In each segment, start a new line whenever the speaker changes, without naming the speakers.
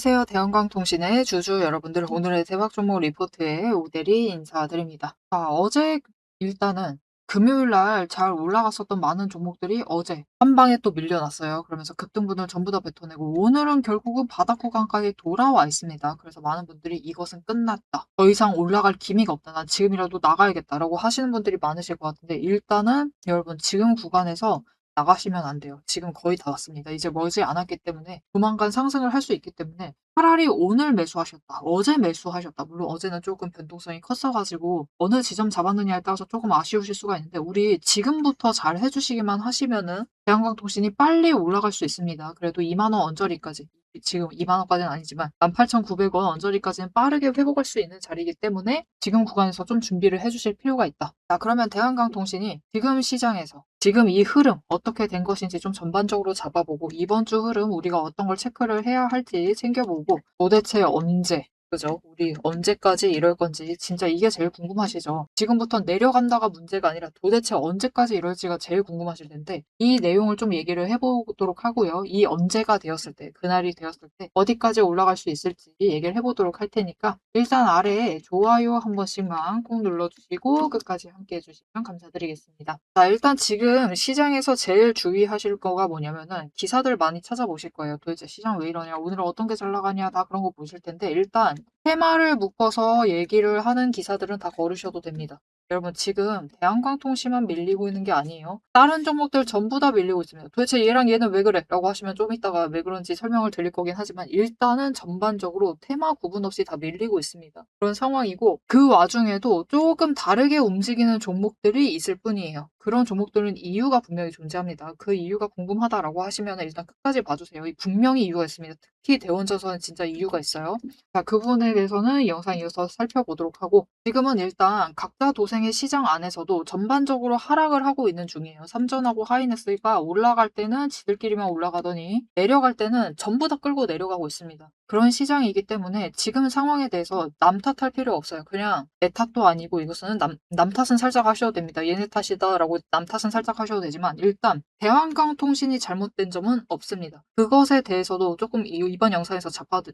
안녕하세요. 대한광통신의 주주 여러분들, 오늘의 대박 종목 리포트에 오대리 인사드립니다. 어제 일단은 금요일 날 잘 올라갔었던 많은 종목들이 어제 한 방에 또 밀려났어요. 그러면서 급등분을 전부 다 뱉어내고 오늘은 결국은 바닥 구간까지 돌아와 있습니다. 그래서 많은 분들이 이것은 끝났다, 더 이상 올라갈 기미가 없다, 난 지금이라도 나가야겠다라고 하시는 분들이 많으실 것 같은데, 일단은 여러분 지금 구간에서 나가시면 안 돼요. 지금 거의 다 왔습니다. 이제 멀지 않았기 때문에 조만간 상승을 할 수 있기 때문에 차라리 오늘 매수하셨다, 어제 매수하셨다. 물론 어제는 조금 변동성이 컸어 가지고 어느 지점 잡았느냐에 따라서 조금 아쉬우실 수가 있는데, 우리 지금부터 잘 해 주시기만 하시면은 대한광통신이 빨리 올라갈 수 있습니다. 그래도 2만 원 언저리까지, 지금 2만 원까지는 아니지만 18,900원 언저리까지는 빠르게 회복할 수 있는 자리이기 때문에 지금 구간에서 좀 준비를 해 주실 필요가 있다. 자, 그러면 대한광통신이 지금 시장에서 지금 이 흐름 어떻게 된 것인지 좀 전반적으로 잡아보고, 이번 주 흐름 우리가 어떤 걸 체크를 해야 할지 챙겨보고, 도대체 언제, 그죠? 우리 언제까지 이럴 건지 진짜 이게 제일 궁금하시죠? 지금부터 내려간다가 문제가 아니라 도대체 언제까지 이럴지가 제일 궁금하실 텐데, 이 내용을 좀 얘기를 해보도록 하고요. 이 언제가 되었을 때, 그날이 되었을 때 어디까지 올라갈 수 있을지 얘기를 해보도록 할 테니까, 일단 아래에 좋아요 한 번씩만 꼭 눌러주시고 끝까지 함께 해주시면 감사드리겠습니다. 자, 일단 지금 시장에서 제일 주의하실 거가 뭐냐면은, 기사들 많이 찾아보실 거예요. 도대체 시장 왜 이러냐, 오늘은 어떤 게 잘 나가냐, 다 그런 거 보실 텐데, 일단 테마를 묶어서 얘기를 하는 기사들은 다 거르셔도 됩니다. 여러분 지금 대한광통신만 밀리고 있는 게 아니에요. 다른 종목들 전부 다 밀리고 있습니다. 도대체 얘랑 얘는 왜 그래? 라고 하시면 좀 이따가 왜 그런지 설명을 드릴 거긴 하지만, 일단은 전반적으로 테마 구분 없이 다 밀리고 있습니다. 그런 상황이고, 그 와중에도 조금 다르게 움직이는 종목들이 있을 뿐이에요. 그런 종목들은 이유가 분명히 존재합니다. 그 이유가 궁금하다라고 하시면 일단 끝까지 봐주세요. 분명히 이유가 있습니다. 특히 대원전선은 진짜 이유가 있어요. 자, 그 부분에 대해서는 영상 이어서 살펴보도록 하고, 지금은 일단 각자 도생의 시장 안에서도 전반적으로 하락을 하고 있는 중이에요. 삼전하고 하이닉스가 올라갈 때는 지들끼리만 올라가더니 내려갈 때는 전부 다 끌고 내려가고 있습니다. 그런 시장이기 때문에 지금 상황에 대해서 남 탓할 필요 없어요. 그냥 내 탓도 아니고, 이것은 남 탓은 살짝 하셔도 됩니다. 얘네 탓이다라고 남 탓은 살짝 하셔도 되지만, 일단 대한광통신이 잘못된 점은 없습니다. 그것에 대해서도 조금 이번 영상에서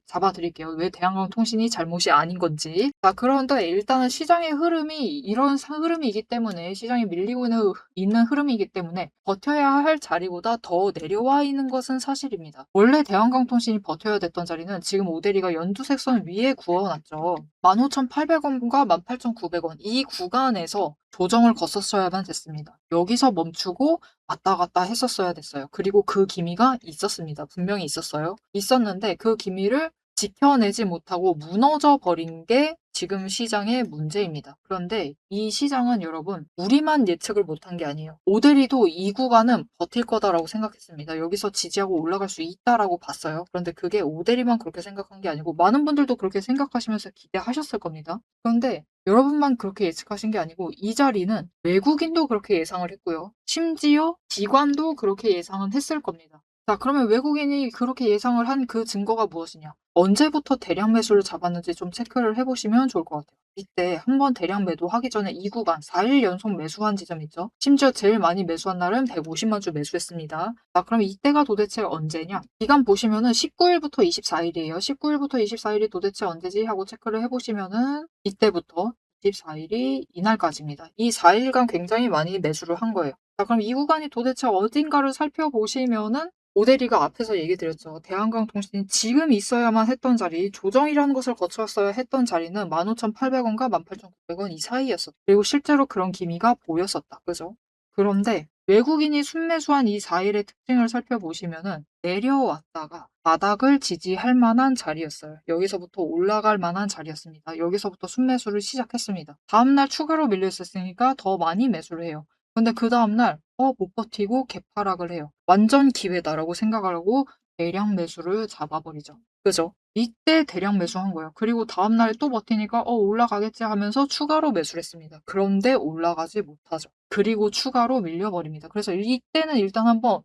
잡아드릴게요. 왜 대한광통신이 잘못이 아닌 건지. 자, 그런데 일단은 시장의 흐름이 이런 흐름이기 때문에, 시장이 밀리고 있는 흐름이기 때문에 버텨야 할 자리보다 더 내려와 있는 것은 사실입니다. 원래 대한광통신이 버텨야 됐던 자리는 지금 오대리가 연두색선 위에 구워놨죠. 15,800원과 18,900원, 이 구간에서 조정을 거쳤어야만 됐습니다. 여기서 멈추고 왔다 갔다 했었어야 됐어요. 그리고 그 기미가 있었습니다. 분명히 있었어요. 있었는데 그 기미를 지켜내지 못하고 무너져 버린 게 지금 시장의 문제입니다. 그런데 이 시장은 여러분, 우리만 예측을 못한 게 아니에요. 오데리도 이 구간은 버틸 거다라고 생각했습니다. 여기서 지지하고 올라갈 수 있다라고 봤어요. 그런데 그게 오데리만 그렇게 생각한 게 아니고 많은 분들도 그렇게 생각하시면서 기대하셨을 겁니다. 그런데 여러분만 그렇게 예측하신 게 아니고, 이 자리는 외국인도 그렇게 예상을 했고요. 심지어 기관도 그렇게 예상은 했을 겁니다. 자, 그러면 외국인이 그렇게 예상을 한 그 증거가 무엇이냐? 언제부터 대량 매수를 잡았는지 좀 체크를 해보시면 좋을 것 같아요. 이때 한번 대량 매도하기 전에 이 구간 4일 연속 매수한 지점 있죠? 심지어 제일 많이 매수한 날은 150만 주 매수했습니다. 자, 그럼 이때가 도대체 언제냐? 기간 보시면은 19일부터 24일이에요. 19일부터 24일이 도대체 언제지 하고 체크를 해보시면은 이때부터 24일이 이날까지입니다. 이 4일간 굉장히 많이 매수를 한 거예요. 자, 그럼 이 구간이 도대체 어딘가를 살펴보시면은, 오대리가 앞에서 얘기 드렸죠. 대한광통신이 지금 있어야만 했던 자리, 조정이라는 것을 거쳤어야 했던 자리는 15,800원과 18,900원 이 사이였었다. 그리고 실제로 그런 기미가 보였었다. 그죠? 그런데 외국인이 순매수한 이 4일의 특징을 살펴보시면은, 내려왔다가 바닥을 지지할 만한 자리였어요. 여기서부터 올라갈 만한 자리였습니다. 여기서부터 순매수를 시작했습니다. 다음날 추가로 밀려 있었으니까 더 많이 매수를 해요. 근데 그 다음날 못 버티고 개파락을 해요. 완전 기회다라고 생각을 하고 대량 매수를 잡아버리죠. 그죠? 이때 대량 매수한 거예요. 그리고 다음날에 또 버티니까 올라가겠지 하면서 추가로 매수를 했습니다. 그런데 올라가지 못하죠. 그리고 추가로 밀려버립니다. 그래서 이때는 일단 한번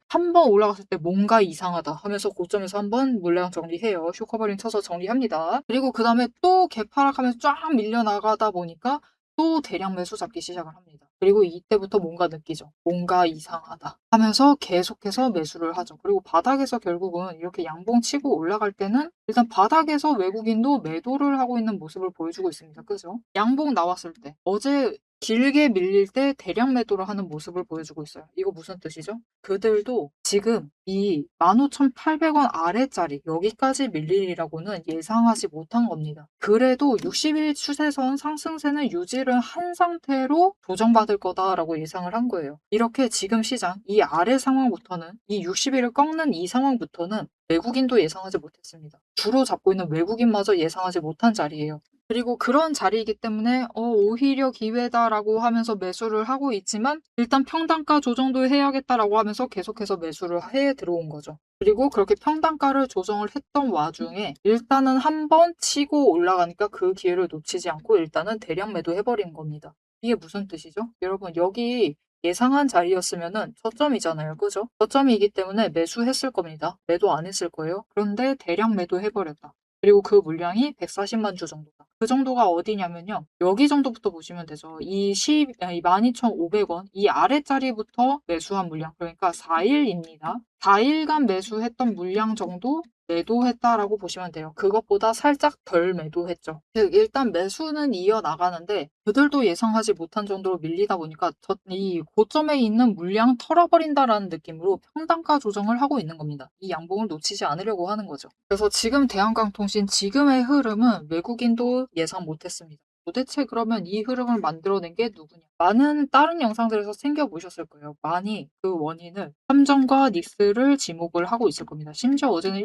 올라갔을 때 뭔가 이상하다 하면서 고점에서 한번 물량 정리해요. 쇼커버링 쳐서 정리합니다. 그리고 그 다음에 또 개파락하면서 쫙 밀려나가다 보니까 또 대량 매수 잡기 시작을 합니다. 그리고 이때부터 뭔가 느끼죠. '뭔가 이상하다.' 하면서 계속해서 매수를 하죠. 그리고 바닥에서 결국은 이렇게 양봉 치고 올라갈 때는 일단 바닥에서 외국인도 매도를 하고 있는 모습을 보여주고 있습니다. 그죠? 양봉 나왔을 때 어제 길게 밀릴 때 대량 매도를 하는 모습을 보여주고 있어요. 이거 무슨 뜻이죠? 그들도 지금 이 15,800원 아래짜리 여기까지 밀리리라고는 예상하지 못한 겁니다. 그래도 60일 추세선 상승세는 유지를 한 상태로 조정받을 거다라고 예상을 한 거예요. 이렇게 지금 시장 이 아래 상황부터는 이 60일을 꺾는 이 상황부터는 외국인도 예상하지 못했습니다. 주로 잡고 있는 외국인마저 예상하지 못한 자리예요. 그리고 그런 자리이기 때문에 오히려 기회다라고 하면서 매수를 하고 있지만 일단 평단가 조정도 해야겠다라고 하면서 계속해서 매수를 해 들어온 거죠. 그리고 그렇게 평단가를 조정을 했던 와중에 일단은 한 번 치고 올라가니까 그 기회를 놓치지 않고 일단은 대량 매도해 버린 겁니다. 이게 무슨 뜻이죠? 여러분 여기 예상한 자리였으면은 저점이잖아요. 그죠? 저점이기 때문에 매수했을 겁니다. 매도 안 했을 거예요. 그런데 대량 매도해 버렸다. 그리고 그 물량이 140만 주 정도다. 그 정도가 어디냐면요. 여기 정도부터 보시면 되죠. 이 12,500원 이 아래자리부터 매수한 물량 그러니까 4일입니다. 4일간 매수했던 물량 정도 매도했다라고 보시면 돼요. 그것보다 살짝 덜 매도했죠. 즉 일단 매수는 이어나가는데 그들도 예상하지 못한 정도로 밀리다 보니까 이 고점에 있는 물량 털어버린다라는 느낌으로 평단가 조정을 하고 있는 겁니다. 이 양봉을 놓치지 않으려고 하는 거죠. 그래서 지금 대한강통신 지금의 흐름은 외국인도 예상 못했습니다. 도대체 그러면 이 흐름을 만들어낸 게 누구냐? 많은 다른 영상들에서 챙겨보셨을 거예요. 많이 그 원인을 삼성과 닉스를 지목을 하고 있을 겁니다. 심지어 어제는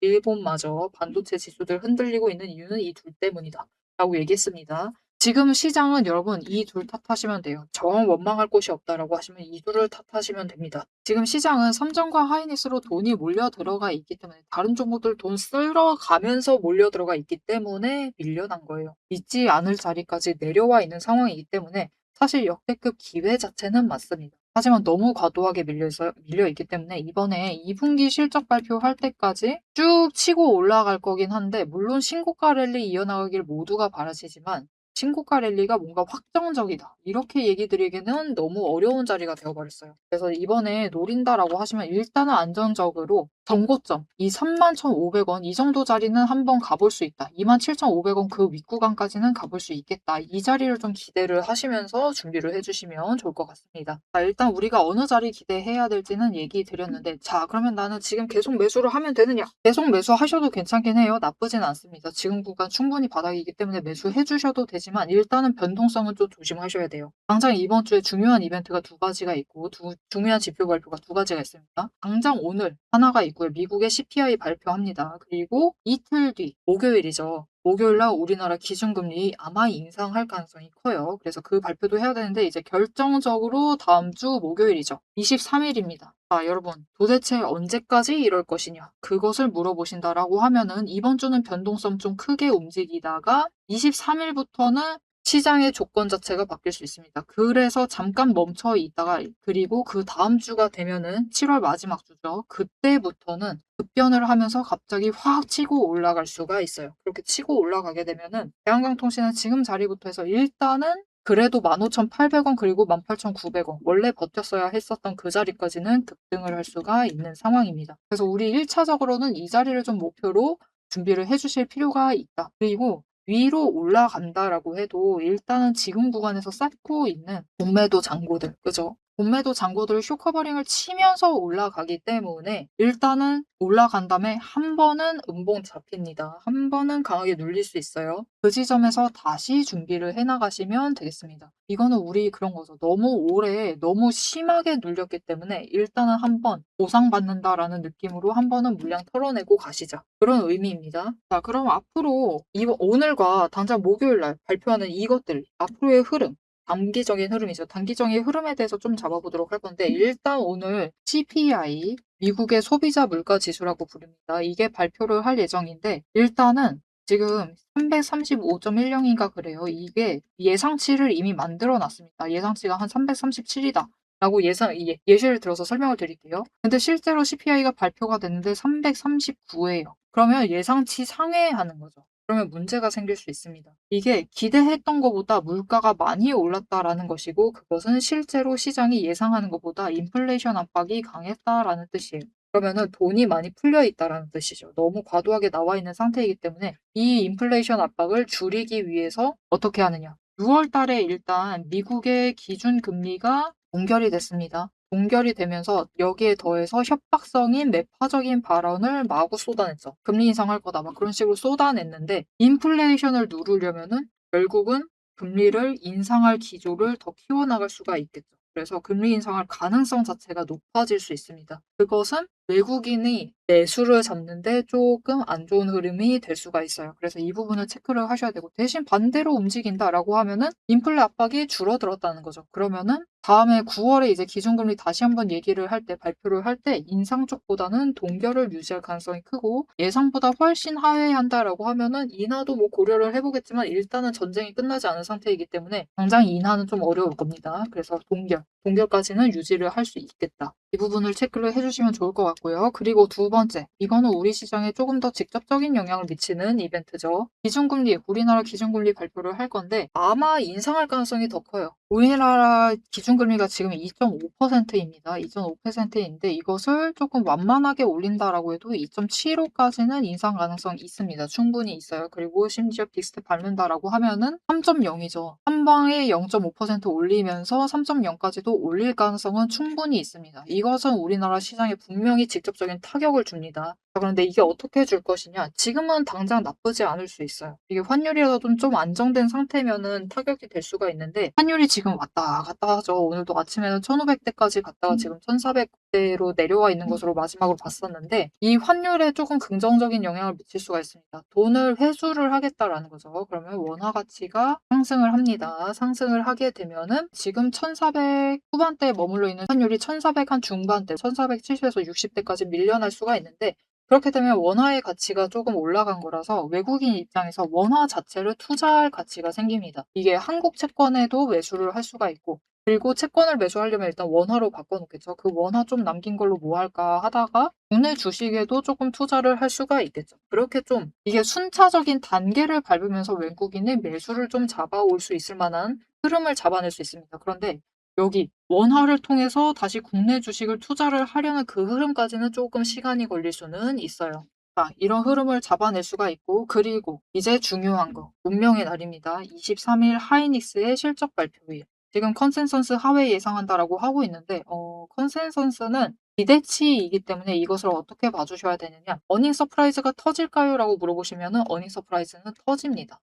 일본마저 반도체 지수들 흔들리고 있는 이유는 이 둘 때문이다. 라고 얘기했습니다. 지금 시장은 여러분 이 둘 탓하시면 돼요. 정 원망할 곳이 없다라고 하시면 이 둘을 탓하시면 됩니다. 지금 시장은 삼성과 하이닉스로 돈이 몰려 들어가 있기 때문에 다른 종목들 돈 쓸어 가면서 몰려 들어가 있기 때문에 밀려난 거예요. 있지 않을 자리까지 내려와 있는 상황이기 때문에 사실 역대급 기회 자체는 맞습니다. 하지만 너무 과도하게 밀려 있기 때문에 이번에 2분기 실적 발표할 때까지 쭉 치고 올라갈 거긴 한데 물론 신고가 랠리 이어나가길 모두가 바라시지만 신고가 랠리가 뭔가 확정적이다. 이렇게 얘기 드리기는 너무 어려운 자리가 되어버렸어요. 그래서 이번에 노린다라고 하시면 일단은 안정적으로 정고점 이 31,500원 이 정도 자리는 한번 가볼 수 있다. 27,500원 그 윗구간까지는 가볼 수 있겠다. 이 자리를 좀 기대를 하시면서 준비를 해주시면 좋을 것 같습니다. 자, 일단 우리가 어느 자리 기대해야 될지는 얘기 드렸는데 자 그러면 나는 지금 계속 매수를 하면 되느냐? 계속 매수하셔도 괜찮긴 해요. 나쁘진 않습니다. 지금 구간 충분히 바닥이기 때문에 매수해 주셔도 되지만 일단은 변동성은 좀 조심하셔야 돼요. 당장 이번 주에 중요한 이벤트가 두 가지가 있고 중요한 지표 발표가 두 가지가 있습니다. 당장 오늘 하나가 있고요. 미국의 CPI 발표합니다. 그리고 이틀 뒤 목요일이죠. 목요일 날 우리나라 기준금리 아마 인상할 가능성이 커요. 그래서 그 발표도 해야 되는데 이제 결정적으로 다음 주 목요일이죠. 23일입니다. 자, 여러분 도대체 언제까지 이럴 것이냐? 그것을 물어보신다라고 하면은 이번 주는 변동성 좀 크게 움직이다가 23일부터는 시장의 조건 자체가 바뀔 수 있습니다. 그래서 잠깐 멈춰 있다가 그리고 그 다음 주가 되면은 7월 마지막 주죠. 그때부터는 급변을 하면서 갑자기 확 치고 올라갈 수가 있어요. 그렇게 치고 올라가게 되면은 대한강통신은 지금 자리부터 해서 일단은 그래도 15,800원 그리고 18,900원 원래 버텼어야 했었던 그 자리까지는 급등을 할 수가 있는 상황입니다. 그래서 우리 1차적으로는 이 자리를 좀 목표로 준비를 해주실 필요가 있다. 그리고 위로 올라간다라고 해도 일단은 지금 구간에서 쌓고 있는 본매도 잔고들, 그죠? 본매도 잔고들 쇼커버링을 치면서 올라가기 때문에 일단은 올라간 다음에 한 번은 음봉 잡힙니다. 한 번은 강하게 눌릴 수 있어요. 그 지점에서 다시 준비를 해나가시면 되겠습니다. 이거는 우리 그런 거죠. 너무 오래 너무 심하게 눌렸기 때문에 일단은 한 번 보상받는다라는 느낌으로 한 번은 물량 털어내고 가시자. 그런 의미입니다. 자, 그럼 앞으로 오늘과 당장 목요일 날 발표하는 이것들 앞으로의 흐름 단기적인 흐름이죠. 단기적인 흐름에 대해서 좀 잡아보도록 할 건데 일단 오늘 CPI 미국의 소비자 물가 지수라고 부릅니다. 이게 발표를 할 예정인데 일단은 지금 335.10인가 그래요. 이게 예상치를 이미 만들어 놨습니다. 예상치가 한 337이다. 라고 예시를 들어서 설명을 드릴게요. 근데 실제로 CPI가 발표가 됐는데 339예요. 그러면 예상치 상회하는 거죠. 그러면 문제가 생길 수 있습니다. 이게 기대했던 것보다 물가가 많이 올랐다라는 것이고 그것은 실제로 시장이 예상하는 것보다 인플레이션 압박이 강했다라는 뜻이에요. 그러면은 돈이 많이 풀려 있다라는 뜻이죠. 너무 과도하게 나와 있는 상태이기 때문에 이 인플레이션 압박을 줄이기 위해서 어떻게 하느냐. 6월 달에 일단 미국의 기준 금리가 동결이 됐습니다. 동결이 되면서 여기에 더해서 협박성인 매파적인 발언을 마구 쏟아냈죠. 금리 인상할 거다 막 그런 식으로 쏟아냈는데 인플레이션을 누르려면은 결국은 금리를 인상할 기조를 더 키워나갈 수가 있겠죠. 그래서 금리 인상할 가능성 자체가 높아질 수 있습니다. 그것은 외국인이 매수를 잡는데 조금 안 좋은 흐름이 될 수가 있어요. 그래서 이 부분을 체크를 하셔야 되고 대신 반대로 움직인다라고 하면은 인플레 압박이 줄어들었다는 거죠. 그러면은 다음에 9월에 이제 기준금리 다시 한번 얘기를 할 때 발표를 할 때 인상 쪽보다는 동결을 유지할 가능성이 크고 예상보다 훨씬 하회한다라고 하면은 인하도 뭐 고려를 해보겠지만 일단은 전쟁이 끝나지 않은 상태이기 때문에 당장 인하는 좀 어려울 겁니다. 그래서 동결까지는 유지를 할 수 있겠다. 이 부분을 체크를 해주시면 좋을 것 같고요. 그리고 두 번째, 이거는 우리 시장에 조금 더 직접적인 영향을 미치는 이벤트죠. 기준금리, 우리나라 기준금리 발표를 할 건데 아마 인상할 가능성이 더 커요. 우리나라 기준금리가 지금 2.5%입니다. 2.5%인데 이것을 조금 완만하게 올린다라고 해도 2.75까지는 인상 가능성이 있습니다. 충분히 있어요. 그리고 심지어 빅스텝 밟는다라고 하면은 3.0이죠. 한 방에 0.5% 올리면서 3.0까지도 올릴 가능성은 충분히 있습니다. 이것은 우리나라 시장에 분명히 직접적인 타격을 줍니다. 그런데 이게 어떻게 줄 것이냐? 지금은 당장 나쁘지 않을 수 있어요. 이게 환율이라도 좀 안정된 상태면은 타격이 될 수가 있는데 환율이 지금 왔다 갔다 하죠. 오늘도 아침에는 1,500대까지 갔다가 지금 1,400대로 내려와 있는 것으로 마지막으로 봤었는데 이 환율에 조금 긍정적인 영향을 미칠 수가 있습니다. 돈을 회수를 하겠다라는 거죠. 그러면 원화 가치가 상승을 합니다. 상승을 하게 되면은 지금 1,400 후반대에 머물러 있는 환율이 1,400 한 중반대, 1,470에서 60대까지 밀려날 수가 있는데 그렇게 되면 원화의 가치가 조금 올라간 거라서 외국인 입장에서 원화 자체를 투자할 가치가 생깁니다. 이게 한국 채권에도 매수를 할 수가 있고 그리고 채권을 매수하려면 일단 원화로 바꿔놓겠죠. 그 원화 좀 남긴 걸로 뭐 할까 하다가 국내 주식에도 조금 투자를 할 수가 있겠죠. 그렇게 좀 이게 순차적인 단계를 밟으면서 외국인의 매수를 좀 잡아올 수 있을 만한 흐름을 잡아낼 수 있습니다. 그런데 여기 원화를 통해서 다시 국내 주식을 투자를 하려는 그 흐름까지는 조금 시간이 걸릴 수는 있어요. 자, 이런 흐름을 잡아낼 수가 있고 그리고 이제 중요한 거 운명의 날입니다. 23일 하이닉스의 실적 발표일. 지금 컨센서스 하회 예상한다라고 하고 있는데 컨센서스는 기대치이기 때문에 이것을 어떻게 봐주셔야 되느냐. 어닝 서프라이즈가 터질까요? 라고 물어보시면 어닝 서프라이즈는 터집니다.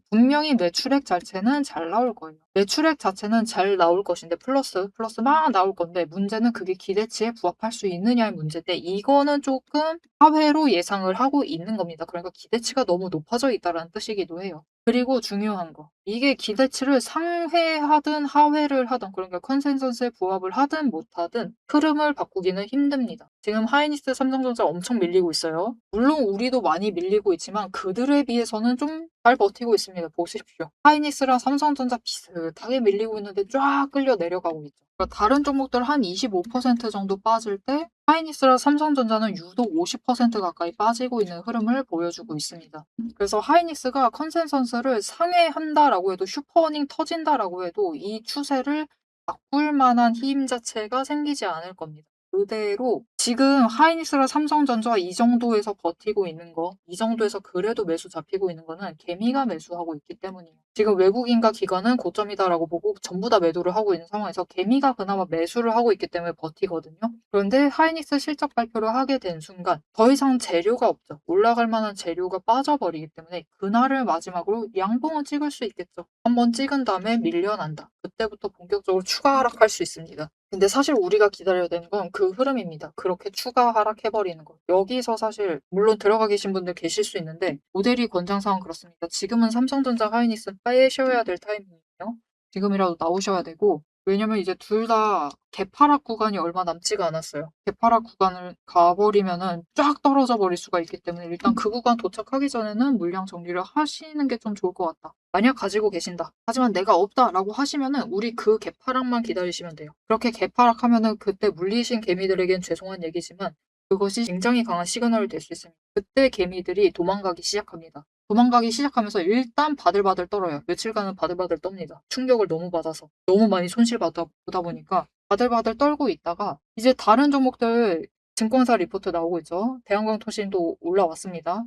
분명히 매출액 자체는 잘 나올 거예요. 매출액 자체는 잘 나올 것인데 플러스 막 나올 건데 문제는 그게 기대치에 부합할 수 있느냐의 문제인데 이거는 조금 하회로 예상을 하고 있는 겁니다. 그러니까 기대치가 너무 높아져 있다는 뜻이기도 해요. 그리고 중요한 거. 이게 기대치를 상회하든 하회를 하든 그러니까 컨센서스에 부합을 하든 못하든 흐름을 바꾸기는 힘듭니다. 지금 하이닉스, 삼성전자 엄청 밀리고 있어요. 물론 우리도 많이 밀리고 있지만 그들에 비해서는 좀 잘 버티고 있습니다. 보십시오. 하이닉스랑 삼성전자 비슷하게 밀리고 있는데 쫙 끌려 내려가고 있죠. 그러니까 다른 종목들 한 25% 정도 빠질 때 하이닉스랑 삼성전자는 유독 50% 가까이 빠지고 있는 흐름을 보여주고 있습니다. 그래서 하이닉스가 컨센서스를 상회한다라고 해도 슈퍼어닝 터진다라고 해도 이 추세를 바꿀 만한 힘 자체가 생기지 않을 겁니다. 그대로 지금 하이닉스랑 삼성전자 이 정도에서 버티고 있는 거, 이 정도에서 그래도 매수 잡히고 있는 거는 개미가 매수하고 있기 때문이에요. 지금 외국인과 기관은 고점이다라고 보고 전부 다 매도를 하고 있는 상황에서 개미가 그나마 매수를 하고 있기 때문에 버티거든요. 그런데 하이닉스 실적 발표를 하게 된 순간 더 이상 재료가 없죠. 올라갈 만한 재료가 빠져버리기 때문에 그날을 마지막으로 양봉은 찍을 수 있겠죠. 한번 찍은 다음에 밀려난다. 그때부터 본격적으로 추가 하락할 수 있습니다. 근데 사실 우리가 기다려야 되는 건 그 흐름입니다. 그렇게 추가 하락해버리는 거. 여기서 사실 물론 들어가 계신 분들 계실 수 있는데 모델이 권장사항 그렇습니다. 지금은 삼성전자 하이닉스 빼셔야 될 타이밍이에요. 지금이라도 나오셔야 되고 왜냐면 이제 둘 다 개파락 구간이 얼마 남지가 않았어요. 개파락 구간을 가버리면은 쫙 떨어져 버릴 수가 있기 때문에 일단 그 구간 도착하기 전에는 물량 정리를 하시는 게 좀 좋을 것 같다. 만약 가지고 계신다. 하지만 내가 없다라고 하시면은 우리 그 개파락만 기다리시면 돼요. 그렇게 개파락하면은 그때 물리신 개미들에겐 죄송한 얘기지만 그것이 굉장히 강한 시그널이 될 수 있습니다. 그때 개미들이 도망가기 시작합니다. 도망가기 시작하면서 일단 바들바들 떨어요. 며칠간은 바들바들 떱니다. 충격을 너무 받아서. 너무 많이 손실받다 보다 보니까 바들바들 떨고 있다가 이제 다른 종목들 증권사 리포트 나오고 있죠. 대한광통신도 올라왔습니다.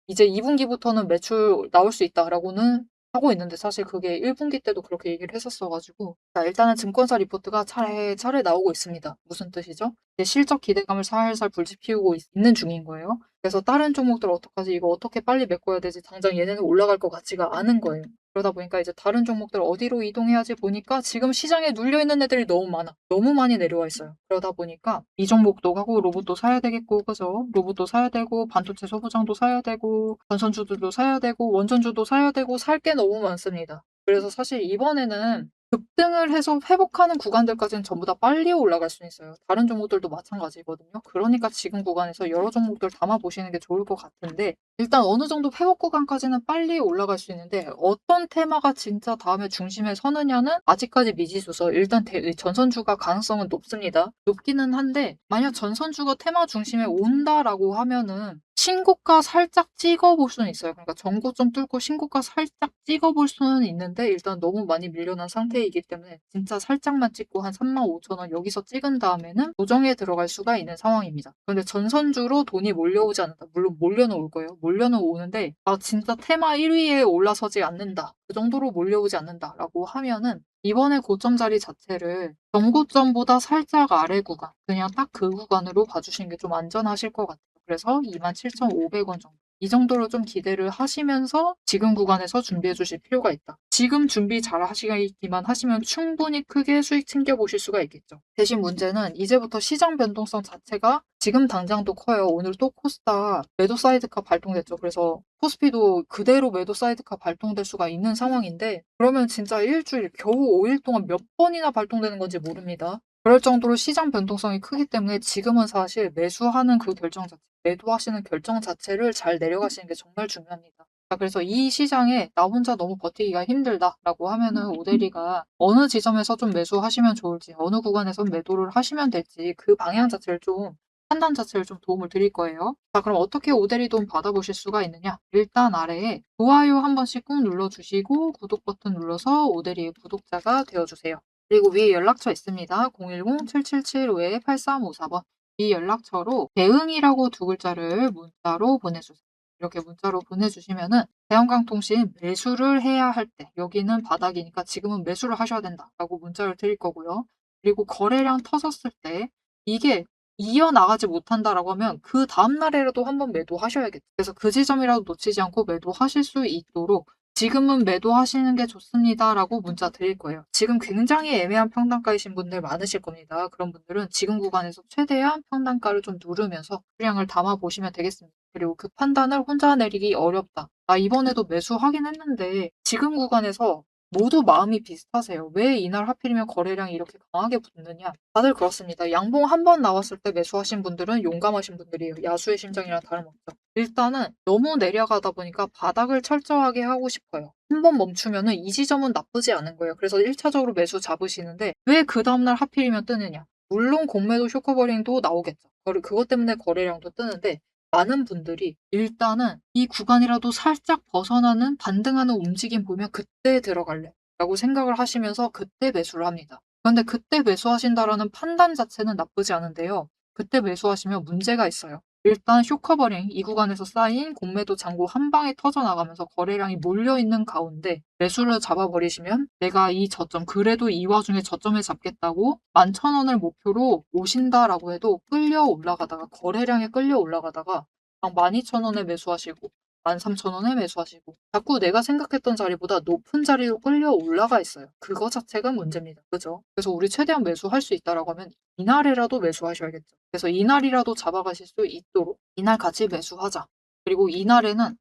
이제 2분기부터는 매출 나올 수 있다라고는 하고 있는데 사실 그게 1분기 때도 그렇게 얘기를 했었어 가지고 자 일단은 증권사 리포트가 차례차례 나오고 있습니다. 무슨 뜻이죠? 이제 실적 기대감을 살살 불지피우고 있는 중인 거예요. 그래서 다른 종목들 어떡하지? 이거 어떻게 빨리 메꿔야 되지? 당장 얘네는 올라갈 것 같지가 않은 거예요. 그러다 보니까 이제 다른 종목들 어디로 이동해야지 보니까 지금 시장에 눌려 있는 애들이 너무 많아. 너무 많이 내려와 있어요. 그러다 보니까 이 종목도 하고 로봇도 사야 되겠고, 그죠? 로봇도 사야 되고, 반도체 소부장도 사야 되고, 전선주들도 사야 되고, 원전주도 사야 되고, 살 게 너무 많습니다. 그래서 사실 이번에는 급등을 해서 회복하는 구간들까지는 전부 다 빨리 올라갈 수 있어요. 다른 종목들도 마찬가지거든요. 그러니까 지금 구간에서 여러 종목들 담아보시는 게 좋을 것 같은데 일단 어느 정도 회복 구간까지는 빨리 올라갈 수 있는데 어떤 테마가 진짜 다음에 중심에 서느냐는 아직까지 미지수서 일단 전선주가 가능성은 높습니다. 높기는 한데 만약 전선주가 테마 중심에 온다라고 하면은 신고가 살짝 찍어볼 수는 있어요. 그러니까 전고점 뚫고 신고가 살짝 찍어볼 수는 있는데 일단 너무 많이 밀려난 상태이기 때문에 진짜 살짝만 찍고 한 35,000원 여기서 찍은 다음에는 조정에 들어갈 수가 있는 상황입니다. 그런데 전선주로 돈이 몰려오지 않는다. 물론 몰려는 올 거예요. 몰려는 오는데 진짜 테마 1위에 올라서지 않는다. 그 정도로 몰려오지 않는다라고 하면은 이번에 고점 자리 자체를 전고점보다 살짝 아래 구간, 그냥 딱 그 구간으로 봐주시는 게 좀 안전하실 것 같아요. 그래서 27,500원 정도. 이 정도로 좀 기대를 하시면서 지금 구간에서 준비해 주실 필요가 있다. 지금 준비 잘 하시기만 하시면 충분히 크게 수익 챙겨보실 수가 있겠죠. 대신 문제는 이제부터 시장 변동성 자체가 지금 당장도 커요. 오늘 또 코스닥 매도 사이드카 발동됐죠. 그래서 코스피도 그대로 매도 사이드카 발동될 수가 있는 상황인데 그러면 진짜 일주일 겨우 5일 동안 몇 번이나 발동되는 건지 모릅니다. 그럴 정도로 시장 변동성이 크기 때문에 지금은 사실 매수하는 그 결정 자체, 매도하시는 결정 자체를 잘 내려가시는 게 정말 중요합니다. 자, 그래서 이 시장에 나 혼자 너무 버티기가 힘들다라고 하면은 오대리가 어느 지점에서 좀 매수하시면 좋을지, 어느 구간에서 매도를 하시면 될지 그 방향 자체를 좀 판단 자체를 좀 도움을 드릴 거예요. 자, 그럼 어떻게 오대리 도움 받아보실 수가 있느냐? 일단 아래에 좋아요 한 번씩 꾹 눌러주시고 구독 버튼 눌러서 오대리의 구독자가 되어주세요. 그리고 위에 연락처 있습니다. 010-7775-8354번. 이 연락처로 대응이라고 두 글자를 문자로 보내주세요. 이렇게 문자로 보내주시면은 대형광통신 매수를 해야 할 때, 여기는 바닥이니까 지금은 매수를 하셔야 된다라고 문자를 드릴 거고요. 그리고 거래량 터졌을 때 이게 이어나가지 못한다라고 하면 그 다음날에라도 한번 매도하셔야겠죠. 그래서 그 지점이라도 놓치지 않고 매도하실 수 있도록 지금은 매도하시는 게 좋습니다라고 문자 드릴 거예요. 지금 굉장히 애매한 평단가이신 분들 많으실 겁니다. 그런 분들은 지금 구간에서 최대한 평단가를 좀 누르면서 수량을 담아 보시면 되겠습니다. 그리고 그 판단을 혼자 내리기 어렵다. 나 이번에도 매수하긴 했는데 지금 구간에서 모두 마음이 비슷하세요. 왜 이날 하필이면 거래량이 이렇게 강하게 붙느냐? 다들 그렇습니다. 양봉 한 번 나왔을 때 매수하신 분들은 용감하신 분들이에요. 야수의 심정이랑 다름없죠. 일단은 너무 내려가다 보니까 바닥을 철저하게 하고 싶어요. 한 번 멈추면은 이 지점은 나쁘지 않은 거예요. 그래서 1차적으로 매수 잡으시는데 왜 그 다음날 하필이면 뜨느냐? 물론 공매도 쇼커버링도 나오겠죠. 그것 때문에 거래량도 뜨는데 많은 분들이 일단은 이 구간이라도 살짝 벗어나는 반등하는 움직임 보면 그때 들어갈래 라고 생각을 하시면서 그때 매수를 합니다. 그런데 그때 매수하신다라는 판단 자체는 나쁘지 않은데요. 그때 매수하시면 문제가 있어요. 일단 쇼커버링 이 구간에서 쌓인 공매도 잔고 한 방에 터져나가면서 거래량이 몰려있는 가운데 매수를 잡아버리시면 내가 이 저점 그래도 이 와중에 저점을 잡겠다고 11,000원을 목표로 오신다라고 해도 끌려 올라가다가 거래량에 끌려 올라가다가 막 12,000원에 매수하시고 13,000원에 매수하시고 자꾸 내가 생각했던 자리보다 높은 자리로 끌려 올라가 있어요. 그거 자체가 문제입니다. 그죠? 그래서 우리 최대한 매수할 수 있다라고 하면 이날이라도 매수하셔야겠죠. 그래서 이날이라도 잡아가실 수 있도록 이날 같이 매수하자. 그리고 이날에는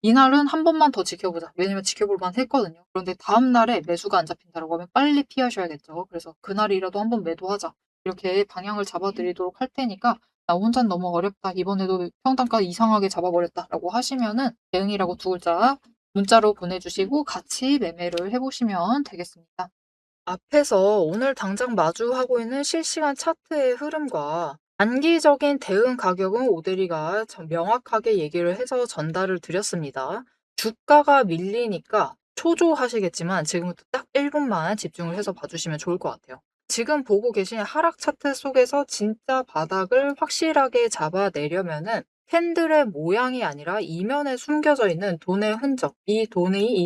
이날은 한 번만 더 지켜보자. 왜냐면 지켜볼 만 했거든요. 그런데 다음 날에 매수가 안 잡힌다라고 하면 빨리 피하셔야겠죠. 그래서 그날이라도 한번 매도하자. 이렇게 방향을 잡아드리도록 할 테니까 나 혼자는 너무 어렵다. 이번에도 평단가 이상하게 잡아버렸다라고 하시면은 대응이라고 두 글자 문자로 보내주시고 같이 매매를 해보시면 되겠습니다. 앞에서 오늘 당장 마주하고 있는 실시간 차트의 흐름과 단기적인 대응 가격은 오대리가 명확하게 얘기를 해서 전달을 드렸습니다. 주가가 밀리니까 초조하시겠지만 지금부터 딱 1분만 집중을 해서 봐주시면 좋을 것 같아요. 지금 보고 계신 하락 차트 속에서 진짜 바닥을 확실하게 잡아내려면은 캔들의 모양이 아니라 이면에 숨겨져 있는 돈의 흔적, 이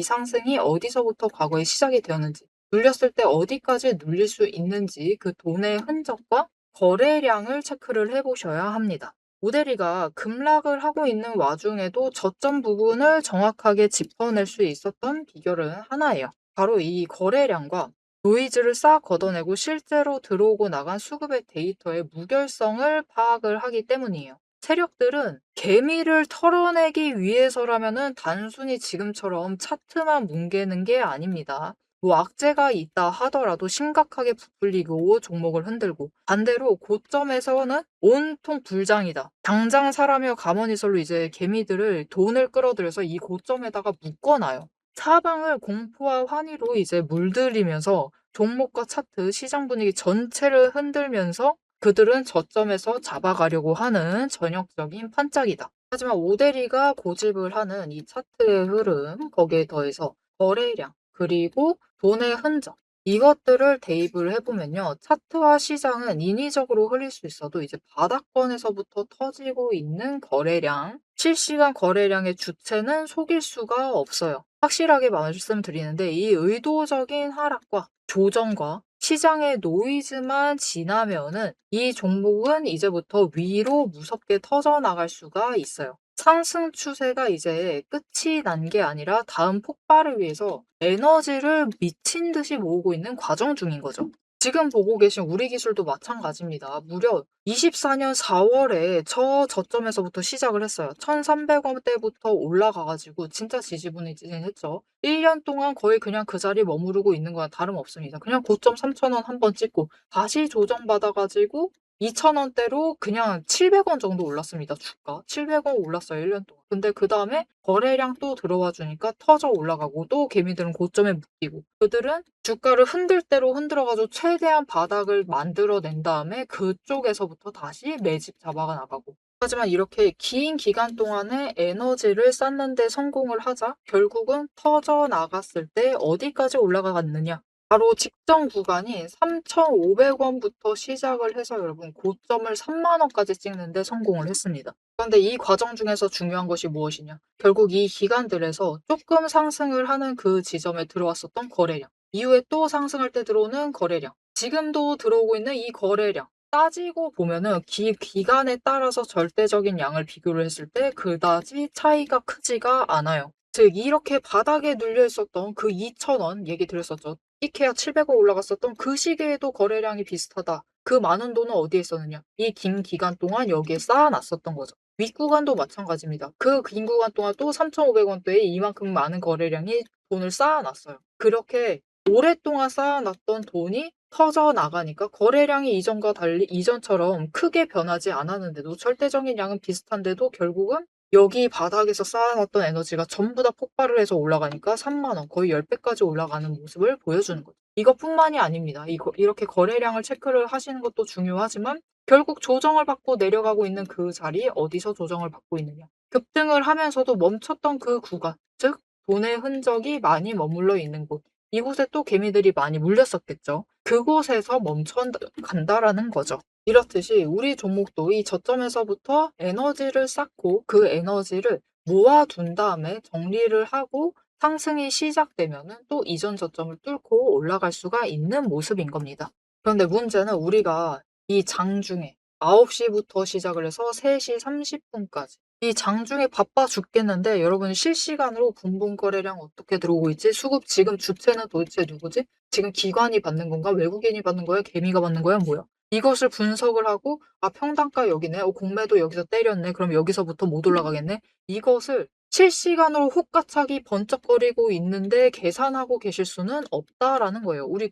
상승이 어디서부터 과거에 시작이 되었는지, 눌렸을 때 어디까지 눌릴 수 있는지 그 돈의 흔적과 거래량을 체크를 해 보셔야 합니다. 오대리가 급락을 하고 있는 와중에도 저점 부분을 정확하게 짚어낼 수 있었던 비결은 하나예요. 바로 이 거래량과 노이즈를 싹 걷어내고 실제로 들어오고 나간 수급의 데이터의 무결성을 파악을 하기 때문이에요. 세력들은 개미를 털어내기 위해서라면은 단순히 지금처럼 차트만 뭉개는 게 아닙니다. 뭐 악재가 있다 하더라도 심각하게 부풀리고 종목을 흔들고, 반대로 고점에서는 온통 불장이다, 당장 사라며 가머니설로 이제 개미들을 돈을 끌어들여서 이 고점에다가 묶어놔요. 사방을 공포와 환희로 이제 물들이면서 종목과 차트, 시장 분위기 전체를 흔들면서 그들은 저점에서 잡아가려고 하는 전형적인 판짝이다. 하지만 오대리가 고집을 하는 이 차트의 흐름, 거기에 더해서 거래량, 그리고 돈의 흔적, 이것들을 대입을 해보면요. 차트와 시장은 인위적으로 흘릴 수 있어도 이제 바닥권에서부터 터지고 있는 거래량, 실시간 거래량의 주체는 속일 수가 없어요. 확실하게 말씀드리는데 이 의도적인 하락과 조정과 시장의 노이즈만 지나면은 이 종목은 이제부터 위로 무섭게 터져나갈 수가 있어요. 상승 추세가 이제 끝이 난 게 아니라 다음 폭발을 위해서 에너지를 미친 듯이 모으고 있는 과정 중인 거죠. 지금 보고 계신 우리 기술도 마찬가지입니다. 무려 24년 4월에 저점에서부터 시작을 했어요. 1,300원대부터 올라가가지고 진짜 지지부진했죠. 1년 동안 거의 그냥 그 자리에 머무르고 있는 거랑 다름없습니다. 그냥 고점 3,000원 한번 찍고 다시 조정받아가지고 2,000원대로 그냥 700원 정도 올랐습니다. 주가 700원 올랐어요. 1년 동안. 근데 그 다음에 거래량 또 들어와 주니까 터져 올라가고, 또 개미들은 고점에 묶이고, 그들은 주가를 흔들 대로 흔들어가지고 최대한 바닥을 만들어낸 다음에 그쪽에서부터 다시 매집 잡아가 나가고. 하지만 이렇게 긴 기간 동안에 에너지를 쌓는 데 성공을 하자 결국은 터져 나갔을 때 어디까지 올라가갔느냐? 바로 직전 구간이 3,500원부터 시작을 해서 여러분 고점을 3만 원까지 찍는데 성공을 했습니다. 그런데 이 과정 중에서 중요한 것이 무엇이냐? 결국 이 기간들에서 조금 상승을 하는 그 지점에 들어왔었던 거래량, 이후에 또 상승할 때 들어오는 거래량, 지금도 들어오고 있는 이 거래량, 따지고 보면은 기간에 따라서 절대적인 양을 비교를 했을 때 그다지 차이가 크지가 않아요. 즉 이렇게 바닥에 눌려 있었던 그 2,000원 얘기 드렸었죠. 이케아 700원 올라갔었던 그 시기에도 거래량이 비슷하다. 그 많은 돈은 어디에 있었느냐? 이 긴 기간 동안 여기에 쌓아놨었던 거죠. 윗구간도 마찬가지입니다. 그 긴 구간 동안 또 3,500원대에 이만큼 많은 거래량이 돈을 쌓아놨어요. 그렇게 오랫동안 쌓아놨던 돈이 터져 나가니까 거래량이 이전과 달리 이전처럼 크게 변하지 않았는데도, 절대적인 양은 비슷한데도 결국은 여기 바닥에서 쌓아놨던 에너지가 전부 다 폭발을 해서 올라가니까 3만 원, 거의 10배까지 올라가는 모습을 보여주는 거죠. 이것뿐만이 아닙니다. 이렇게 거래량을 체크를 하시는 것도 중요하지만 결국 조정을 받고 내려가고 있는 그 자리, 어디서 조정을 받고 있느냐. 급등을 하면서도 멈췄던 그 구간, 즉 돈의 흔적이 많이 머물러 있는 곳. 이곳에 또 개미들이 많이 물렸었겠죠. 그곳에서 멈춰 간다라는 거죠. 이렇듯이 우리 종목도 이 저점에서부터 에너지를 쌓고 그 에너지를 모아둔 다음에 정리를 하고 상승이 시작되면은 또 이전 저점을 뚫고 올라갈 수가 있는 모습인 겁니다. 그런데 문제는 우리가 이 장중에 9시부터 시작을 해서 3시 30분까지 이 장중에 바빠 죽겠는데 여러분 실시간으로 분봉 거래량 어떻게 들어오고 있지? 수급 지금 주체는 도대체 누구지? 지금 기관이 받는 건가? 외국인이 받는 거야? 개미가 받는 거야? 뭐야? 이것을 분석을 하고 평단가 여기네. 공매도 여기서 때렸네. 그럼 여기서부터 못 올라가겠네. 이것을 실시간으로 혹가차기 번쩍거리고 있는데 계산하고 계실 수는 없다라는 거예요. 우리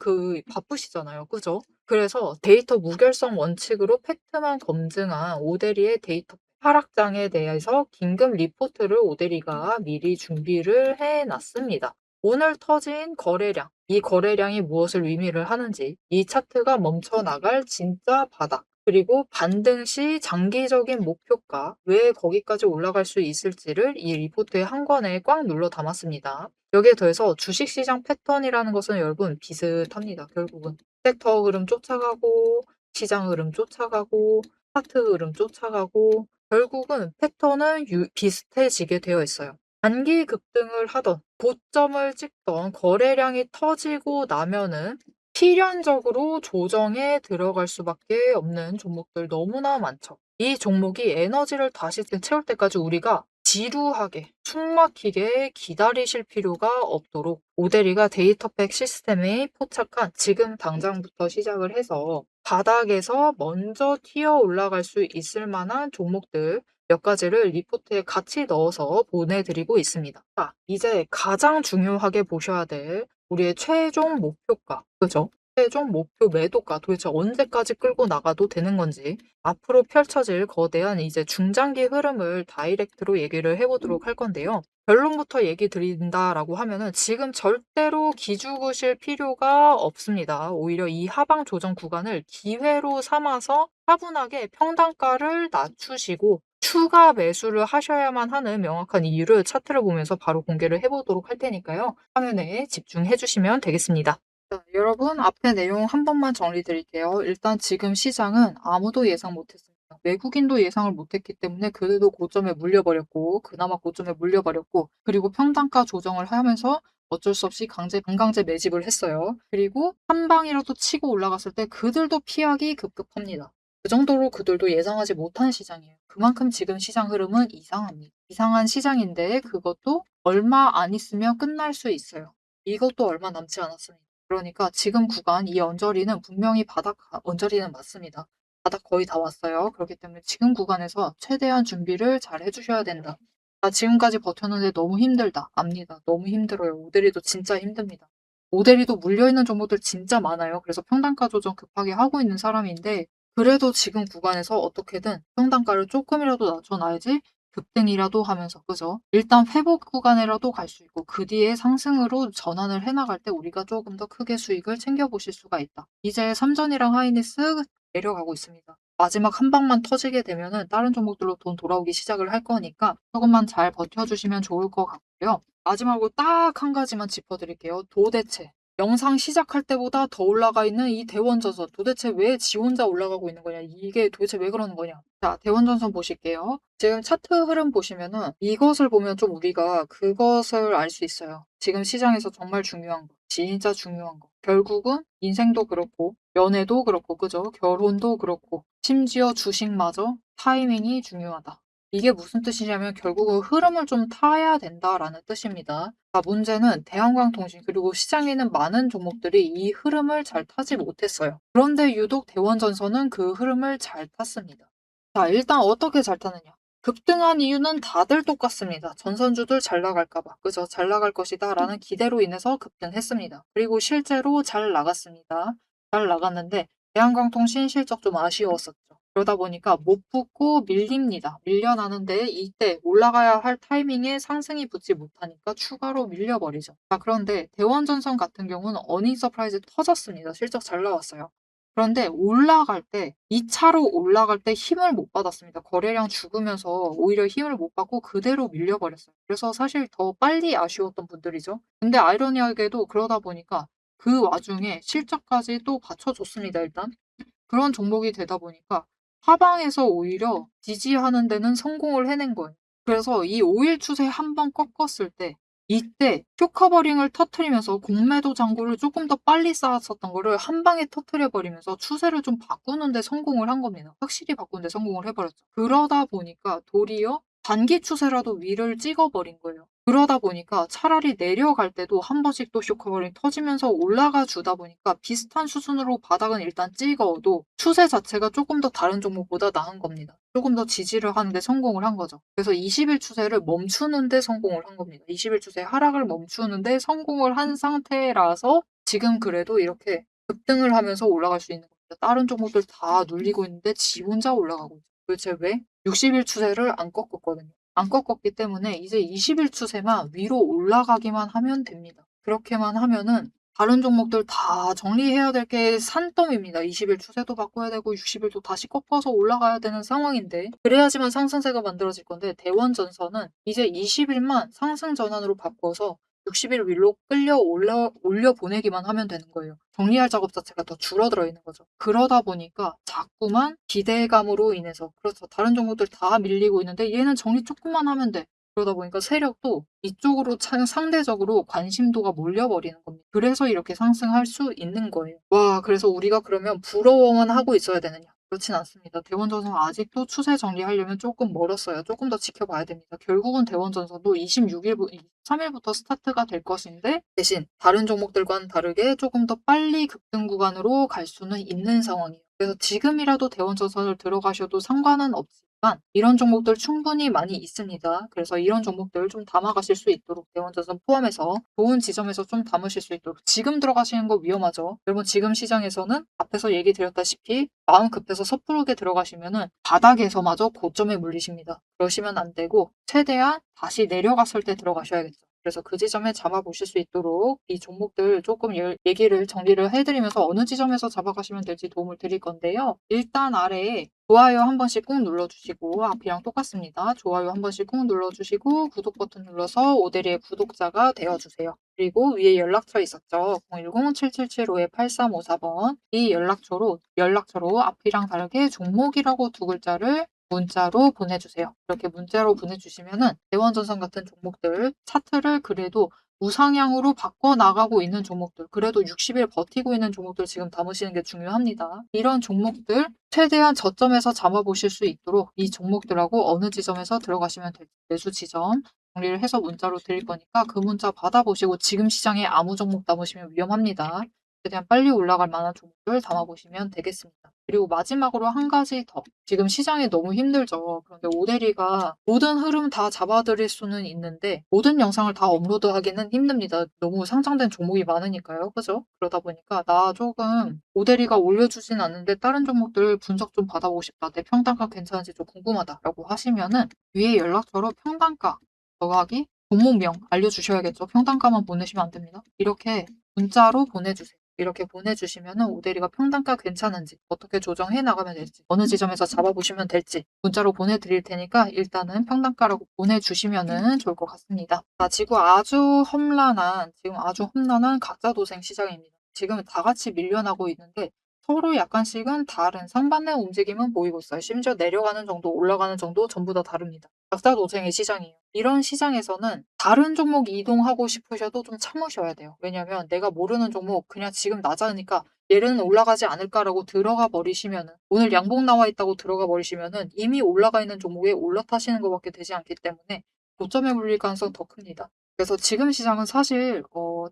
바쁘시잖아요. 그죠? 그래서 데이터 무결성 원칙으로 팩트만 검증한 오대리의 데이터 하락장에 대해서 긴급 리포트를 오대리가 미리 준비를 해놨습니다. 오늘 터진 거래량, 이 거래량이 무엇을 의미를 하는지, 이 차트가 멈춰나갈 진짜 바닥, 그리고 반등 시 장기적인 목표가 왜 거기까지 올라갈 수 있을지를 이 리포트의 한 권에 꽉 눌러 담았습니다. 여기에 더해서 주식시장 패턴이라는 것은 여러분 비슷합니다. 결국은 섹터 흐름 쫓아가고 시장 흐름 쫓아가고 차트 흐름 쫓아가고 결국은 패턴은 비슷해지게 되어 있어요. 단기 급등을 하던 고점을 찍던 거래량이 터지고 나면은 필연적으로 조정에 들어갈 수밖에 없는 종목들 너무나 많죠. 이 종목이 에너지를 다시 채울 때까지 우리가 지루하게 숨막히게 기다리실 필요가 없도록 오데리가 데이터팩 시스템에 포착한 지금 당장부터 시작을 해서 바닥에서 먼저 튀어 올라갈 수 있을 만한 종목들 몇 가지를 리포트에 같이 넣어서 보내드리고 있습니다. 자, 이제 가장 중요하게 보셔야 될 우리의 최종 목표가, 그죠? 최종 목표 매도가 도대체 언제까지 끌고 나가도 되는 건지 앞으로 펼쳐질 거대한 이제 중장기 흐름을 다이렉트로 얘기를 해보도록 할 건데요. 결론부터 얘기 드린다라고 하면은 지금 절대로 기죽으실 필요가 없습니다. 오히려 이 하방 조정 구간을 기회로 삼아서 차분하게 평단가를 낮추시고 추가 매수를 하셔야만 하는 명확한 이유를 차트를 보면서 바로 공개를 해보도록 할 테니까요. 화면에 집중해 주시면 되겠습니다. 자, 여러분 앞에 내용 한 번만 정리 드릴게요. 일단 지금 시장은 아무도 예상 못했습니다. 외국인도 예상을 못했기 때문에 그들도 고점에 물려버렸고 그나마 고점에 물려버렸고 그리고 평단가 조정을 하면서 어쩔 수 없이 반강제 매집을 했어요. 그리고 한 방이라도 치고 올라갔을 때 그들도 피하기 급급합니다. 그 정도로 그들도 예상하지 못한 시장이에요. 그만큼 지금 시장 흐름은 이상합니다. 이상한 시장인데 그것도 얼마 안 있으면 끝날 수 있어요. 이것도 얼마 남지 않았습니다. 그러니까 지금 구간 이 언저리는 분명히 바닥 언저리는 맞습니다. 바닥 거의 다 왔어요. 그렇기 때문에 지금 구간에서 최대한 준비를 잘 해주셔야 된다. 지금까지 버텼는데 너무 힘들다. 압니다. 너무 힘들어요. 오데리도 진짜 힘듭니다. 오데리도 물려있는 종목들 진짜 많아요. 그래서 평단가 조정 급하게 하고 있는 사람인데 그래도 지금 구간에서 어떻게든 평단가를 조금이라도 낮춰놔야지 급등이라도 하면서 그죠? 일단 회복 구간이라도 갈 수 있고 그 뒤에 상승으로 전환을 해나갈 때 우리가 조금 더 크게 수익을 챙겨보실 수가 있다. 이제 삼전이랑 하이닉스 내려가고 있습니다. 마지막 한 방만 터지게 되면은 다른 종목들로 돈 돌아오기 시작을 할 거니까 조금만 잘 버텨주시면 좋을 것 같고요. 마지막으로 딱 한 가지만 짚어드릴게요. 도대체 영상 시작할 때보다 더 올라가 있는 이 대원전선 도대체 왜 지 혼자 올라가고 있는 거냐? 이게 도대체 왜 그러는 거냐? 자, 대원전선 보실게요. 지금 차트 흐름 보시면은 이것을 보면 좀 우리가 그것을 알 수 있어요. 지금 시장에서 정말 중요한 거, 진짜 중요한 거. 결국은 인생도 그렇고 연애도 그렇고 그죠? 결혼도 그렇고 심지어 주식마저 타이밍이 중요하다. 이게 무슨 뜻이냐면 결국은 흐름을 좀 타야 된다라는 뜻입니다. 문제는 대한광통신 그리고 시장에는 많은 종목들이 이 흐름을 잘 타지 못했어요. 그런데 유독 대원전선은 그 흐름을 잘 탔습니다. 자, 일단 어떻게 잘 타느냐? 급등한 이유는 다들 똑같습니다. 전선주들 잘 나갈까 봐. 그죠? 잘 나갈 것이다 라는 기대로 인해서 급등했습니다. 그리고 실제로 잘 나갔습니다. 잘 나갔는데 대한광통신 실적 좀 아쉬웠었죠. 그러다 보니까 못 붙고 밀립니다. 밀려나는데 이때 올라가야 할 타이밍에 상승이 붙지 못하니까 추가로 밀려버리죠. 자, 그런데 대원전선 같은 경우는 어닝 서프라이즈 터졌습니다. 실적 잘 나왔어요. 그런데 올라갈 때 2차로 올라갈 때 힘을 못 받았습니다. 거래량 죽으면서 오히려 힘을 못 받고 그대로 밀려버렸어요. 그래서 사실 더 빨리 아쉬웠던 분들이죠. 근데 아이러니하게도 그러다 보니까 그 와중에 실적까지 또 받쳐줬습니다. 일단 그런 종목이 되다 보니까 하방에서 오히려 지지하는 데는 성공을 해낸 거예요. 그래서 이 5일 추세 한 번 꺾었을 때 이때 쇼커버링을 터트리면서 공매도 잔고를 조금 더 빨리 쌓았었던 거를 한 방에 터트려 버리면서 추세를 좀 바꾸는 데 성공을 한 겁니다. 확실히 바꾸는 데 성공을 해버렸죠. 그러다 보니까 도리어 단기 추세라도 위를 찍어버린 거예요. 그러다 보니까 차라리 내려갈 때도 한 번씩 또 쇼커버링 터지면서 올라가 주다 보니까 비슷한 수준으로 바닥은 일단 찍어도 추세 자체가 조금 더 다른 종목보다 나은 겁니다. 조금 더 지지를 하는데 성공을 한 거죠. 그래서 20일 추세를 멈추는데 성공을 한 겁니다. 20일 추세 하락을 멈추는데 성공을 한 상태라서 지금 그래도 이렇게 급등을 하면서 올라갈 수 있는 겁니다. 다른 종목들 다 눌리고 있는데 지 혼자 올라가고 있죠. 도대체 왜? 60일 추세를 안 꺾었거든요. 안 꺾었기 때문에 이제 20일 추세만 위로 올라가기만 하면 됩니다. 그렇게만 하면은 다른 종목들 다 정리해야 될 게 산더미입니다. 20일 추세도 바꿔야 되고 60일도 다시 꺾어서 올라가야 되는 상황인데 그래야지만 상승세가 만들어질 건데 대원전선은 이제 20일만 상승 전환으로 바꿔서 60일 위로 올려 보내기만 하면 되는 거예요. 정리할 작업 자체가 더 줄어들어 있는 거죠. 그러다 보니까 자꾸만 기대감으로 인해서 그렇죠. 다른 종목들 다 밀리고 있는데 얘는 정리 조금만 하면 돼. 그러다 보니까 세력도 이쪽으로 상대적으로 관심도가 몰려버리는 겁니다. 그래서 이렇게 상승할 수 있는 거예요. 와, 그래서 우리가 그러면 부러워만 하고 있어야 되느냐? 그렇진 않습니다. 대원전선 아직도 추세 정리하려면 조금 멀었어요. 조금 더 지켜봐야 됩니다. 결국은 대원전선도 23일부터 스타트가 될 것인데 대신 다른 종목들과는 다르게 조금 더 빨리 급등 구간으로 갈 수는 있는 상황이에요. 그래서 지금이라도 대원전선을 들어가셔도 상관은 없지만 이런 종목들 충분히 많이 있습니다. 그래서 이런 종목들 좀 담아가실 수 있도록 대원전선 포함해서 좋은 지점에서 좀 담으실 수 있도록 지금 들어가시는 거 위험하죠. 여러분 지금 시장에서는 앞에서 얘기 드렸다시피 마음 급해서 섣부르게 들어가시면은 바닥에서마저 고점에 물리십니다. 그러시면 안 되고 최대한 다시 내려갔을 때 들어가셔야겠죠. 그래서 그 지점에 잡아보실 수 있도록 이 종목들 조금 얘기를 정리를 해드리면서 어느 지점에서 잡아가시면 될지 도움을 드릴 건데요. 일단 아래에 좋아요 한 번씩 꾹 눌러주시고 앞이랑 똑같습니다. 좋아요 한 번씩 꾹 눌러주시고 구독 버튼 눌러서 오데리의 구독자가 되어주세요. 그리고 위에 연락처 있었죠. 010-7775-8354번 이 연락처로 앞이랑 다르게 종목이라고 두 글자를 문자로 보내주세요. 이렇게 문자로 보내주시면은 대원전선 같은 종목들 차트를 그래도 우상향으로 바꿔나가고 있는 종목들, 그래도 60일 버티고 있는 종목들 지금 담으시는 게 중요합니다. 이런 종목들 최대한 저점에서 잡아보실 수 있도록 이 종목들하고 어느 지점에서 들어가시면 될지 매수 지점 정리를 해서 문자로 드릴 거니까 그 문자 받아보시고 지금 시장에 아무 종목 담으시면 위험합니다. 최대한 빨리 올라갈 만한 종목들 담아보시면 되겠습니다. 그리고 마지막으로 한 가지 더. 지금 시장이 너무 힘들죠. 그런데 오대리가 모든 흐름 다 잡아드릴 수는 있는데 모든 영상을 다 업로드하기는 힘듭니다. 너무 상장된 종목이 많으니까요. 그죠? 그러다 보니까 나 조금 오대리가 올려주진 않는데 다른 종목들 분석 좀 받아보고 싶다. 내 평단가 괜찮은지 좀 궁금하다라고 하시면은 위에 연락처로 평단가 더하기 종목명 알려주셔야겠죠. 평단가만 보내시면 안 됩니다. 이렇게 문자로 보내주세요. 이렇게 보내주시면은 오대리가 평단가 괜찮은지 어떻게 조정해 나가면 될지 어느 지점에서 잡아보시면 될지 문자로 보내드릴 테니까 일단은 평단가라고 보내주시면은 좋을 것 같습니다. 자, 지금 아주 험난한 각자 도생 시장입니다. 지금 다 같이 밀려나고 있는데 서로 약간씩은 다른 상반된 움직임은 보이고 있어요. 심지어 내려가는 정도, 올라가는 정도 전부 다 다릅니다. 각자 도생의 시장이에요. 이런 시장에서는 다른 종목 이동하고 싶으셔도 좀 참으셔야 돼요. 왜냐면 내가 모르는 종목 그냥 지금 낮아니까 얘는 올라가지 않을까라고 들어가 버리시면은 오늘 양봉 나와 있다고 들어가 버리시면은 이미 올라가 있는 종목에 올라타시는 것밖에 되지 않기 때문에 고점에 물릴 가능성이 더 큽니다. 그래서 지금 시장은 사실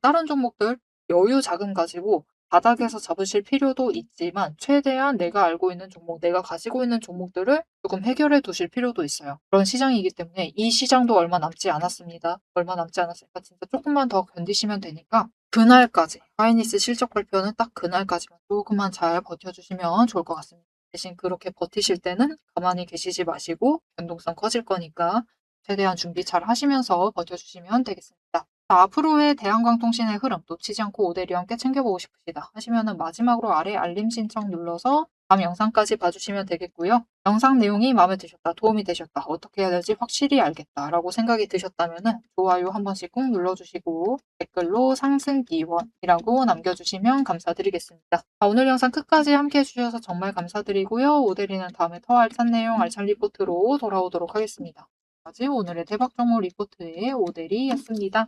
다른 종목들 여유 자금 가지고 바닥에서 잡으실 필요도 있지만 최대한 내가 알고 있는 종목, 내가 가지고 있는 종목들을 조금 해결해 두실 필요도 있어요. 그런 시장이기 때문에 이 시장도 얼마 남지 않았습니다. 얼마 남지 않았으니까 진짜 조금만 더 견디시면 되니까 그날까지 하이닉스 실적 발표는 딱 그날까지만 조금만 잘 버텨주시면 좋을 것 같습니다. 대신 그렇게 버티실 때는 가만히 계시지 마시고 변동성 커질 거니까 최대한 준비 잘 하시면서 버텨주시면 되겠습니다. 자, 앞으로의 대한광통신의 흐름 놓치지 않고 오대리와 함께 챙겨보고 싶으시다 하시면은 마지막으로 아래 알림 신청 눌러서 다음 영상까지 봐주시면 되겠고요. 영상 내용이 마음에 드셨다, 도움이 되셨다, 어떻게 해야 될지 확실히 알겠다 라고 생각이 드셨다면은 좋아요 한 번씩 꾹 눌러주시고 댓글로 상승 기원이라고 남겨주시면 감사드리겠습니다. 자, 오늘 영상 끝까지 함께 해주셔서 정말 감사드리고요. 오대리는 다음에 더 알찬 내용, 알찬 리포트로 돌아오도록 하겠습니다. 지금까지 오늘의 대박 정보 리포트의 오대리였습니다.